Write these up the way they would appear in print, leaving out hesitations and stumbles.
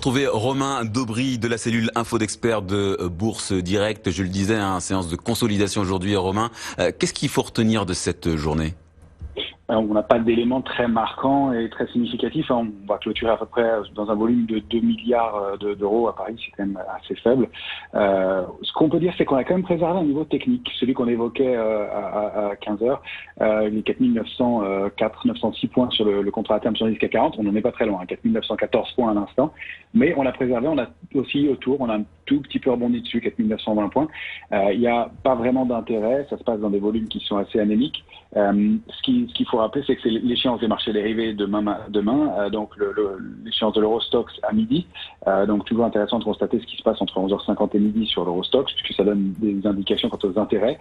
retrouver Romain Daubry de la cellule Info d'Experts de Bourse Direct. Je le disais, séance de consolidation aujourd'hui, Romain. Qu'est-ce qu'il faut retenir de cette journée ? On n'a pas d'éléments très marquants et très significatifs. On va clôturer à peu près dans un volume de 2 milliards d'euros à Paris, c'est quand même assez faible. Ce qu'on peut dire, c'est qu'on a quand même préservé un niveau technique, celui qu'on évoquait à 15 heures, les 4904, 906 points sur le contrat à terme sur l'indice CAC 40. On n'en est pas très loin, 4914 points à l'instant, mais on l'a préservé. On a aussi autour, on a un tout petit peu rebondi dessus, 4920 points. Il n'y a pas vraiment d'intérêt, ça se passe dans des volumes qui sont assez anémiques. Ce qu'il faut rappeler, c'est que c'est l'échéance des marchés dérivés demain, donc l'échéance de l'Eurostoxx à midi. Donc toujours intéressant de constater ce qui se passe entre 11h50 et midi sur l'Eurostoxx, puisque ça donne des indications quant aux intérêts.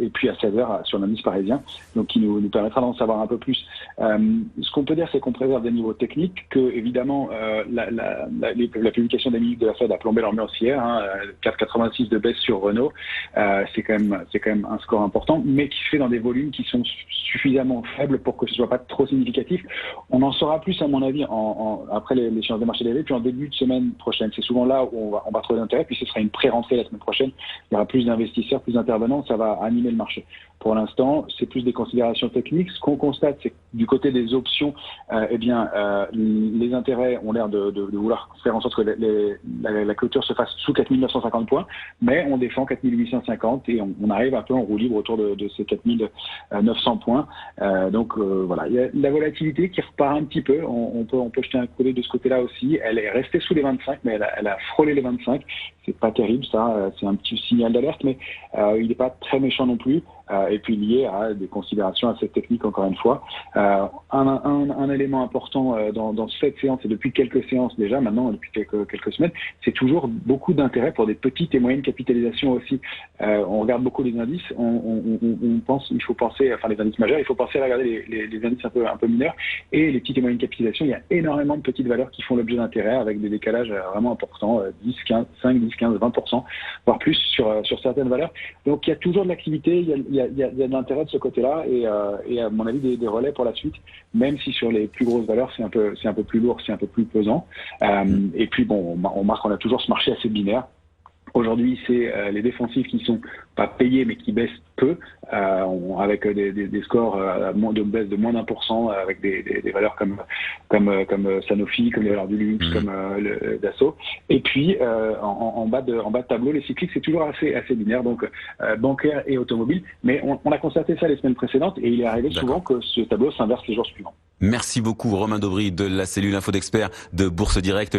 Et puis à 16h sur l'indice parisien, donc qui nous permettra d'en savoir un peu plus. Ce qu'on peut dire, c'est qu'on préserve des niveaux techniques, que évidemment la publication des minutes de la Fed a plombé leur haussière, 4,86 de baisse sur Renault, c'est quand même un score important, mais qui se fait dans des volumes qui sont suffisamment faibles pour que ce soit pas trop significatif. On en saura plus, à mon avis, après l'échéance des marchés dérivés, puis en début de semaine prochaine. C'est souvent là où on va trouver l'intérêt, puis ce sera une pré-rentrée la semaine prochaine. Il y aura plus d'investisseurs, plus d'intervenants, ça va animer le marché. Pour l'instant, c'est plus des considérations techniques. Ce qu'on constate, c'est que du côté des options, les intérêts ont l'air de vouloir faire en sorte que la clôture se fasse sous 4950 points, mais on défend 4850 et on arrive un peu en roue libre autour de ces 4900 points. Voilà, il y a la volatilité qui repart un petit peu. On peut jeter un coup d'œil de ce côté-là aussi. Elle est restée sous les 25, mais elle a frôlé les 25. C'est pas terrible, ça. C'est un petit signal d'alerte, mais il n'est pas très méchant non plus. Et puis lié à des considérations assez techniques, encore une fois. Un élément important dans cette séance, et depuis quelques séances déjà, maintenant depuis quelques semaines, c'est toujours beaucoup d'intérêt pour des petites et moyennes capitalisations aussi. On regarde beaucoup les indices, on pense, il faut penser, enfin les indices majeurs, il faut penser à regarder les indices un peu mineurs, et les petites et moyennes capitalisations, il y a énormément de petites valeurs qui font l'objet d'intérêt avec des décalages vraiment importants, 10, 15, 5, 10, 15, 20%, voire plus sur certaines valeurs. Donc il y a toujours de l'activité, il y a de l'intérêt de ce côté-là et à mon avis des relais pour la suite, même si sur les plus grosses valeurs c'est un peu plus lourd, c'est un peu plus pesant. Et puis bon, on marque qu'on a toujours ce marché assez binaire. Aujourd'hui, c'est les défensifs qui sont pas payés mais qui baissent peu, avec des scores de baisse de moins d'1%, avec des valeurs comme Sanofi, comme les valeurs du luxe, comme Dassault. Et puis en bas de tableau, les cycliques, c'est toujours assez binaire, donc bancaire et automobile. Mais on a constaté ça les semaines précédentes et il est arrivé souvent que ce tableau s'inverse les jours suivants. Merci beaucoup Romain Daubry de la cellule Info d'Experts de Bourse Direct.